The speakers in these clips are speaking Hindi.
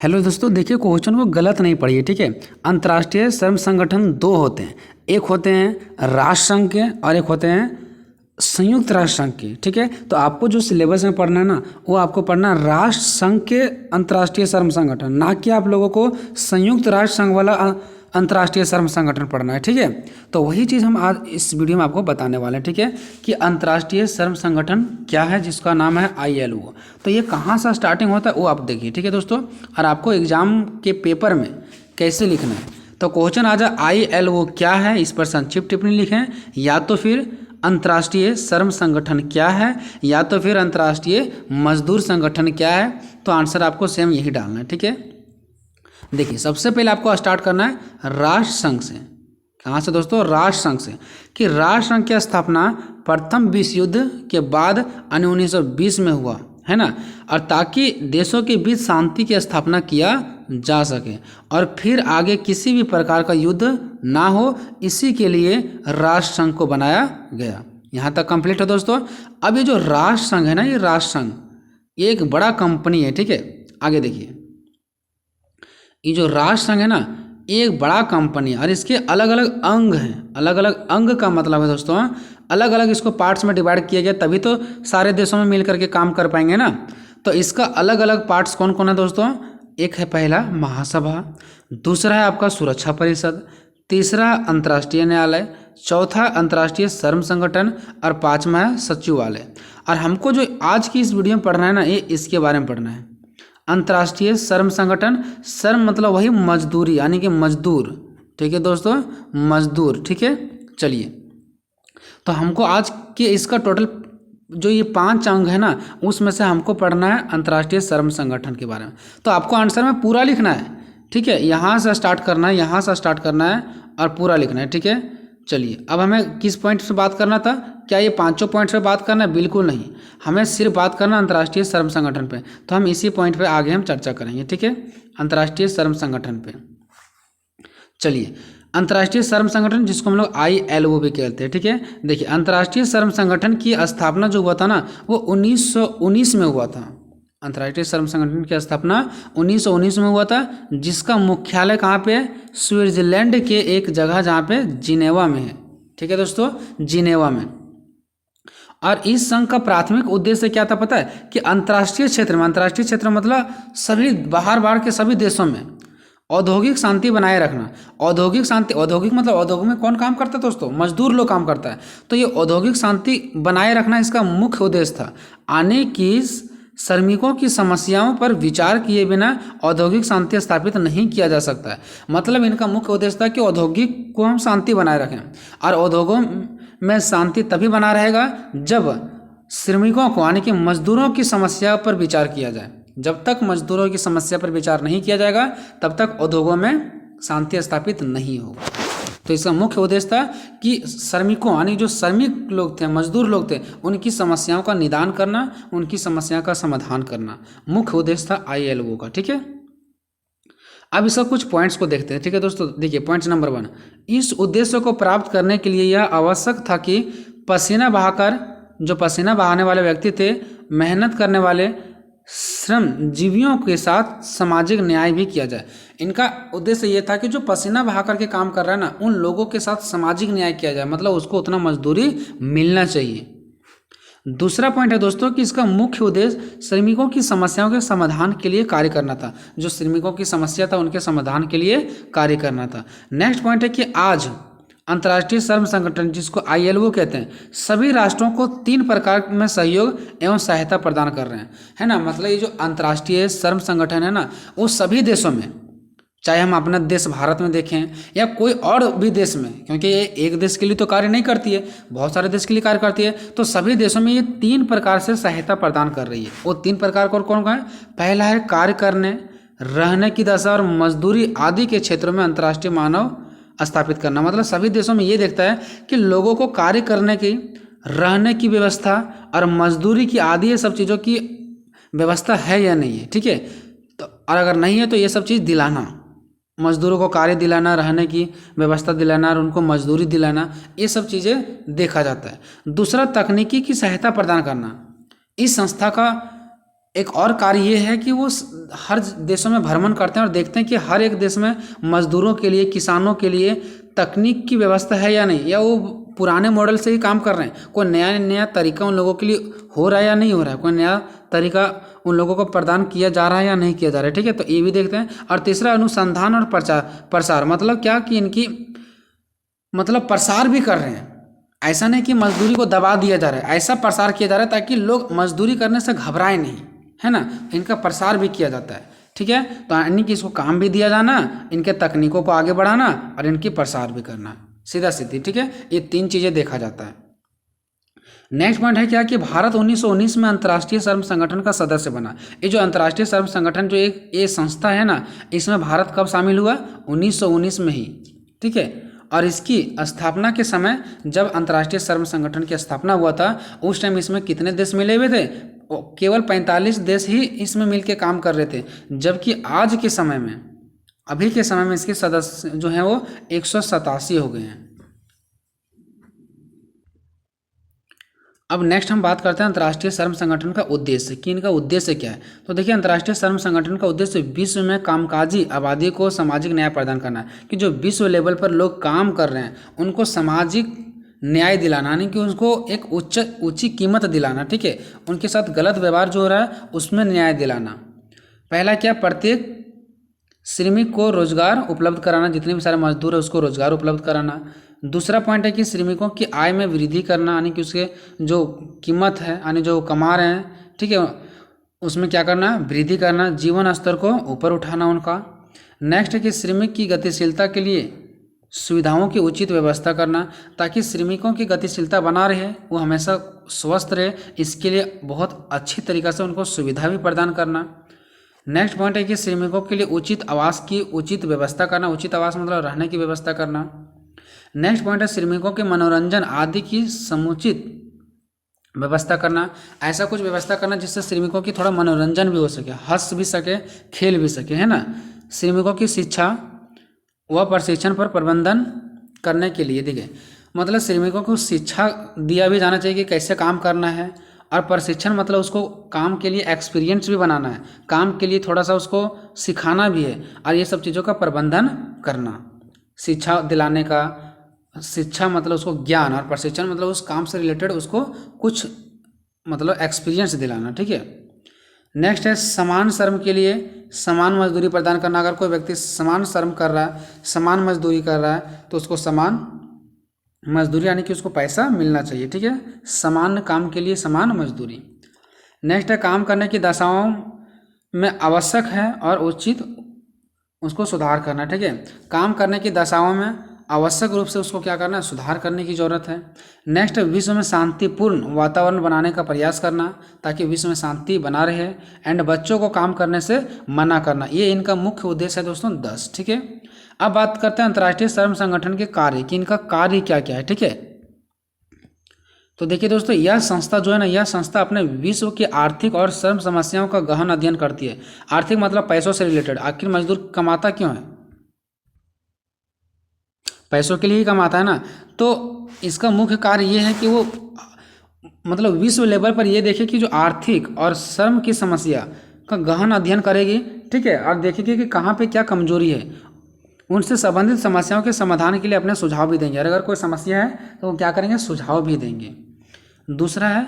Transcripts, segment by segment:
हेलो दोस्तों, देखिए क्वेश्चन को गलत नहीं पढ़िए। ठीक है, अंतर्राष्ट्रीय श्रम संगठन दो होते हैं, एक होते हैं राष्ट्र संघ के और एक होते हैं संयुक्त राष्ट्र संघ के। ठीक है, तो आपको जो सिलेबस में पढ़ना है ना, वो आपको पढ़ना है राष्ट्र संघ के अंतर्राष्ट्रीय श्रम संगठन, ना कि आप लोगों को संयुक्त राष्ट्र संघ वाला अंतर्राष्ट्रीय श्रम संगठन पढ़ना है। ठीक है, तो वही चीज़ हम आज इस वीडियो में आपको बताने वाले हैं। ठीक है, कि अंतर्राष्ट्रीय श्रम संगठन क्या है, जिसका नाम है ILO। तो ये कहाँ से स्टार्टिंग होता है वो आप देखिए। ठीक है दोस्तों, और आपको एग्जाम के पेपर में कैसे लिखना है, तो क्वेश्चन आ जाए ILO क्या है, इस पर संक्षिप्त टिप्पणी लिखें, या तो फिर अंतर्राष्ट्रीय श्रम संगठन क्या है, या तो फिर अंतर्राष्ट्रीय मजदूर संगठन क्या है। तो आंसर आपको सेम यही डालना है। ठीक है, देखिए सबसे पहले आपको स्टार्ट करना है राष्ट्र संघ से। कहाँ से दोस्तों? राष्ट्र संघ से। कि राष्ट्र संघ की स्थापना प्रथम विश्व युद्ध के बाद 1920 में हुआ है ना, और ताकि देशों के बीच शांति की स्थापना किया जा सके और फिर आगे किसी भी प्रकार का युद्ध ना हो, इसी के लिए राष्ट्र संघ को बनाया गया। यहाँ तक कंप्लीट है दोस्तों। अब ये जो राष्ट्र संघ है ना, ये राष्ट्र संघ ये एक बड़ा कंपनी है। ठीक है, आगे देखिए, ये जो राष्ट्र संघ है ना, ये एक बड़ा कंपनी है और इसके अलग अलग अंग हैं। अलग अलग अंग का मतलब है दोस्तों, अलग अलग इसको पार्ट्स में डिवाइड किया गया, तभी तो सारे देशों में मिल करके काम कर पाएंगे ना। तो इसका अलग अलग पार्ट्स कौन कौन है दोस्तों? एक है पहला महासभा, दूसरा है आपका सुरक्षा परिषद, तीसरा अंतर्राष्ट्रीय न्यायालय, चौथा अंतर्राष्ट्रीय श्रम संगठन और पांचवा है सचिवालय। और हमको जो आज की इस वीडियो में पढ़ना है ना, ये इसके बारे में पढ़ना है। अंतर्राष्ट्रीय श्रम संगठन, श्रम मतलब वही मजदूरी, यानी कि मजदूर। ठीक है दोस्तों, मजदूर। ठीक है, चलिए, तो हमको आज के इसका टोटल जो ये 5 अंग है ना, उसमें से हमको पढ़ना है अंतर्राष्ट्रीय श्रम संगठन के बारे में। तो आपको आंसर में पूरा लिखना है। ठीक है, यहाँ से स्टार्ट करना है, यहाँ से स्टार्ट करना है और पूरा लिखना है। ठीक है, चलिए, अब हमें किस पॉइंट से बात करना था? क्या ये 5 पॉइंट से बात करना है? बिल्कुल नहीं, हमें सिर्फ बात करना अंतर्राष्ट्रीय श्रम संगठन पे। तो हम इसी पॉइंट पे आगे हम चर्चा करेंगे। ठीक है, अंतर्राष्ट्रीय श्रम संगठन पे। चलिए, अंतर्राष्ट्रीय श्रम संगठन जिसको हम लोग ILO भी कहते हैं। ठीक है, देखिए अंतर्राष्ट्रीय श्रम संगठन की स्थापना जो हुआ था ना, वो 1919 में हुआ था। अंतर्राष्ट्रीय श्रम संगठन की स्थापना 1919 में हुआ था, जिसका मुख्यालय कहाँ पे है? स्विट्जरलैंड के एक जगह जहाँ पे जिनेवा में है। ठीक है दोस्तों, जिनेवा में। और इस संघ का प्राथमिक उद्देश्य क्या था पता है? कि अंतर्राष्ट्रीय क्षेत्र में, अंतर्राष्ट्रीय क्षेत्र मतलब सभी बाहर के सभी देशों में औद्योगिक शांति बनाए रखना। औद्योगिक शांति, औद्योगिक मतलब औद्योग में कौन काम करता है दोस्तों? मजदूर लोग काम करता है। तो ये औद्योगिक शांति बनाए रखना इसका मुख्य उद्देश्य था। आने की श्रमिकों की समस्याओं पर विचार किए बिना औद्योगिक शांति स्थापित नहीं किया जा सकता है। मतलब इनका मुख्य उद्देश्य था कि औद्योगिक को हम शांति बनाए रखें, और उद्योगों में शांति तभी बना रहेगा जब श्रमिकों को, यानी कि मजदूरों की समस्या पर विचार किया जाए। जब तक मजदूरों की समस्या पर विचार नहीं किया जाएगा, तब तक उद्योगों में शांति स्थापित नहीं होगा। तो इसका मुख्य उद्देश्य था कि श्रमिकों, यानी जो श्रमिक लोग थे, मजदूर लोग थे, उनकी समस्याओं का निदान करना, उनकी समस्या का समाधान करना मुख्य उद्देश्य था ILO का। ठीक है, अब इसका कुछ पॉइंट्स को देखते हैं। ठीक है दोस्तों, देखिए पॉइंट नंबर 1, इस उद्देश्य को प्राप्त करने के लिए यह आवश्यक था कि पसीना बहाकर, जो पसीना बहाने वाले व्यक्ति थे, मेहनत करने वाले श्रमजीवियों के साथ सामाजिक न्याय भी किया जाए। इनका उद्देश्य ये था कि जो पसीना बहा करके काम कर रहा है ना, उन लोगों के साथ सामाजिक न्याय किया जाए, मतलब उसको उतना मजदूरी मिलना चाहिए। दूसरा पॉइंट है दोस्तों कि इसका मुख्य उद्देश्य श्रमिकों की समस्याओं के समाधान के लिए कार्य करना था। जो श्रमिकों की समस्या था, उनके समाधान के लिए कार्य करना था। नेक्स्ट पॉइंट है कि आज अंतर्राष्ट्रीय श्रम संगठन, जिसको ILO कहते हैं, सभी राष्ट्रों को 3 प्रकार में सहयोग एवं सहायता प्रदान कर रहे हैं, है ना। मतलब ये जो अंतर्राष्ट्रीय श्रम संगठन है ना, वो सभी देशों में, चाहे हम अपना देश भारत में देखें या कोई और भी देश में, क्योंकि ये एक देश के लिए तो कार्य नहीं करती है, बहुत सारे देश के लिए कार्य करती है, तो सभी देशों में ये 3 प्रकार से सहायता प्रदान कर रही है। वो 3 प्रकार कौन कौन है? पहला है कार्य करने, रहने की दशा और मजदूरी आदि के क्षेत्रों में अंतर्राष्ट्रीय मानव स्थापित करना। मतलब सभी देशों में ये देखता है कि लोगों को कार्य करने की, रहने की व्यवस्था और मजदूरी की आदि ये सब चीज़ों की व्यवस्था है या नहीं है। ठीक है, तो और अगर नहीं है तो ये सब चीज़ दिलाना, मजदूरों को कार्य दिलाना, रहने की व्यवस्था दिलाना और उनको मजदूरी दिलाना, ये सब चीज़ें देखा जाता है। दूसरा, तकनीकी की सहायता प्रदान करना। इस संस्था का एक और कार्य ये है कि वो हर देशों में भ्रमण करते हैं और देखते हैं कि हर एक देश में मजदूरों के लिए, किसानों के लिए तकनीक की व्यवस्था है या नहीं, या वो पुराने मॉडल से ही काम कर रहे हैं, कोई नया नया तरीका उन लोगों के लिए हो रहा है या नहीं हो रहा है, कोई नया तरीका उन लोगों को प्रदान किया जा रहा है या नहीं किया जा रहा है। ठीक है, तो ये भी देखते हैं। और तीसरा अनुसंधान और प्रसार मतलब क्या कि इनकी मतलब प्रसार भी कर रहे हैं। ऐसा नहीं कि मजदूरी को दबा दिया जा रहा है, ऐसा प्रसार किया जा रहा है ताकि लोग मजदूरी करने से घबराए नहीं, है ना। इनका प्रसार भी किया जाता है। ठीक है, तो यानी कि इसको काम भी दिया जाना, इनके तकनीकों को आगे बढ़ाना और इनकी प्रसार भी करना, सीधा सीधी। ठीक है, ये 3 चीज़ें देखा जाता है। नेक्स्ट पॉइंट है क्या कि भारत 1919 में अंतर्राष्ट्रीय श्रम संगठन का सदस्य बना। ये जो अंतर्राष्ट्रीय श्रम संगठन जो एक ये संस्था है ना, इसमें भारत कब शामिल हुआ? 1919 में ही। ठीक है, और इसकी स्थापना के समय जब अंतर्राष्ट्रीय श्रम संगठन की स्थापना हुआ था, उस टाइम इसमें कितने देश मिले हुए थे? केवल 45 देश ही इसमें मिलके काम कर रहे थे, जबकि आज के समय में, अभी के समय में इसके सदस्य जो हैं वो 187 हो गए हैं। अब नेक्स्ट हम बात करते हैं अंतर्राष्ट्रीय श्रम संगठन का उद्देश्य, कि इनका उद्देश्य क्या है। तो देखिए, अंतर्राष्ट्रीय श्रम संगठन का उद्देश्य विश्व में कामकाजी आबादी को सामाजिक न्याय प्रदान करना है, कि जो विश्व लेवल पर लोग काम कर रहे हैं उनको सामाजिक न्याय दिलाना, यानी कि उनको एक ऊंची कीमत दिलाना। ठीक है, उनके साथ गलत व्यवहार जो हो रहा है उसमें न्याय दिलाना। पहला क्या? प्रत्येक श्रमिक को रोजगार उपलब्ध कराना, जितने भी सारे मजदूर है उसको रोजगार उपलब्ध कराना। दूसरा पॉइंट है कि श्रमिकों की आय में वृद्धि करना, यानी कि उसके जो कीमत है, यानी जो कमा रहे हैं, ठीक है, उसमें क्या करना? वृद्धि करना, जीवन स्तर को ऊपर उठाना उनका। नेक्स्ट है कि श्रमिक की गतिशीलता के लिए सुविधाओं की उचित व्यवस्था करना, ताकि श्रमिकों की गतिशीलता बना रहे, वो हमेशा स्वस्थ रहे, इसके लिए बहुत अच्छी तरीक़े से उनको सुविधा भी प्रदान करना। नेक्स्ट पॉइंट है कि श्रमिकों के लिए उचित आवास की उचित व्यवस्था करना, उचित आवास मतलब रहने की व्यवस्था करना। नेक्स्ट पॉइंट है श्रमिकों के मनोरंजन आदि की समुचित व्यवस्था करना, ऐसा कुछ व्यवस्था करना जिससे श्रमिकों की थोड़ा मनोरंजन भी हो सके, हंस भी सके, खेल भी सके, है ना। श्रमिकों की शिक्षा व प्रशिक्षण पर प्रबंधन करने के लिए, देखिए मतलब श्रमिकों को शिक्षा दिया भी जाना चाहिए कि कैसे काम करना है, और प्रशिक्षण मतलब उसको काम के लिए एक्सपीरियंस भी बनाना है, काम के लिए थोड़ा सा उसको सिखाना भी है, और ये सब चीज़ों का प्रबंधन करना। शिक्षा दिलाने का, शिक्षा मतलब उसको ज्ञान, और प्रशिक्षण मतलब उस काम से रिलेटेड उसको कुछ मतलब एक्सपीरियंस दिलाना। ठीक है, नेक्स्ट है समान श्रम के लिए समान मजदूरी प्रदान करना। अगर कोई व्यक्ति समान श्रम कर रहा है, समान मजदूरी कर रहा है, तो उसको समान मजदूरी यानी कि उसको पैसा मिलना चाहिए। ठीक है, समान काम के लिए समान मजदूरी। नेक्स्ट है काम करने की दशाओं में आवश्यक है और उचित उसको सुधार करना। ठीक है, काम करने की दशाओं में आवश्यक रूप से उसको क्या करना है? सुधार करने की ज़रूरत है। नेक्स्ट, विश्व में शांतिपूर्ण वातावरण बनाने का प्रयास करना, ताकि विश्व में शांति बना रहे। एंड बच्चों को काम करने से मना करना, ये इनका मुख्य उद्देश्य है दोस्तों 10। ठीक है, अब बात करते हैं अंतर्राष्ट्रीय श्रम संगठन के कार्य, कि इनका कार्य क्या क्या है। ठीक है, तो देखिए दोस्तों, यह संस्था जो है ना, यह संस्था अपने विश्व की आर्थिक और श्रम समस्याओं का गहन अध्ययन करती है। आर्थिक मतलब पैसों से रिलेटेड, आखिर मजदूर कमाता क्यों है? पैसों के लिए ही कमाता है ना। तो इसका मुख्य कार्य ये है कि वो मतलब विश्व लेवल पर ये देखे कि जो आर्थिक और श्रम की समस्या का गहन अध्ययन करेगी। ठीक है, और देखेगी कि कहाँ पे क्या कमजोरी है, उनसे संबंधित समस्याओं के समाधान के लिए अपने सुझाव भी देंगे। और अगर कोई समस्या है तो वो क्या करेंगे? सुझाव भी देंगे। दूसरा है,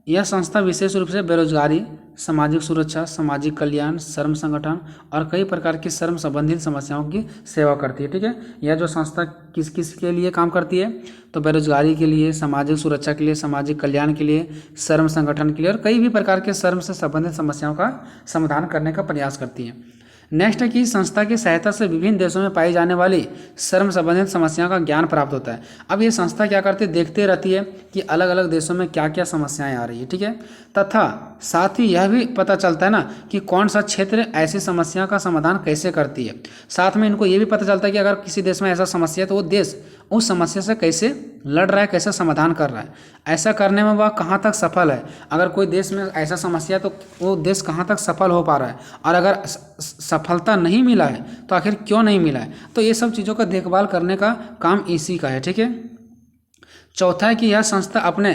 यह संस्था विशेष रूप से बेरोजगारी, सामाजिक सुरक्षा, सामाजिक कल्याण, श्रम संगठन और कई प्रकार की श्रम संबंधित समस्याओं की सेवा करती है। ठीक है, यह जो संस्था किस किस के लिए काम करती है? तो बेरोजगारी के लिए, सामाजिक सुरक्षा के लिए, सामाजिक कल्याण के लिए, श्रम संगठन के लिए, और कई भी प्रकार के श्रम से संबंधित समस्याओं का समाधान करने का प्रयास करती है। नेक्स्ट है कि संस्था की सहायता से विभिन्न देशों में पाई जाने वाली श्रम संबंधित समस्याओं का ज्ञान प्राप्त होता है। अब ये संस्था क्या करती है? देखते रहती है कि अलग अलग देशों में क्या क्या समस्याएं आ रही है। ठीक है, तथा साथ ही यह भी पता चलता है ना कि कौन सा क्षेत्र ऐसी समस्या का समाधान कैसे करती है। साथ में इनको ये भी पता चलता है कि अगर किसी देश में ऐसा समस्या है तो वो देश उस समस्या से कैसे लड़ रहा है, कैसे समाधान कर रहा है, ऐसा करने में वह कहाँ तक सफल है। अगर कोई देश में ऐसा समस्या है तो वो देश कहाँ तक सफल हो पा रहा है, और अगर सफलता नहीं मिला है तो आखिर क्यों नहीं मिला है। तो ये सब चीज़ों का देखभाल करने का काम इसी का है। ठीक है, चौथा है कि यह संस्था अपने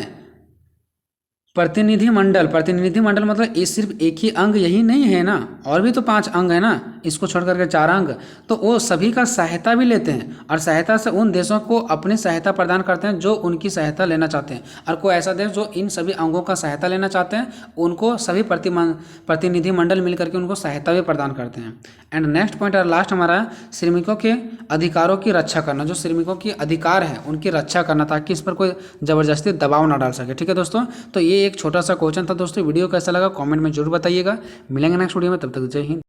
प्रतिनिधिमंडल मतलब ये सिर्फ एक ही अंग यही नहीं है ना, और भी तो 5 अंग है ना, इसको छोड़ करके 4 अंग, तो वो सभी का सहायता भी लेते हैं और सहायता से उन देशों को अपनी सहायता प्रदान करते हैं जो उनकी सहायता लेना चाहते हैं, और कोई ऐसा देश जो इन सभी अंगों का सहायता लेना चाहते हैं उनको सभी प्रतिनिधिमंडल मिल करके उनको सहायता भी प्रदान करते हैं। एंड नेक्स्ट पॉइंट और लास्ट हमारा है श्रमिकों के अधिकारों की रक्षा करना, जो श्रमिकों की अधिकार है उनकी रक्षा करना ताकि इस पर कोई ज़बरदस्ती दबाव ना डाल सके। ठीक है दोस्तों, तो ये एक छोटा सा क्वेश्चन था दोस्तों। वीडियो कैसा लगा कमेंट में जरूर बताइएगा। मिलेंगे नेक्स्ट वीडियो में, तब तक जय हिंद।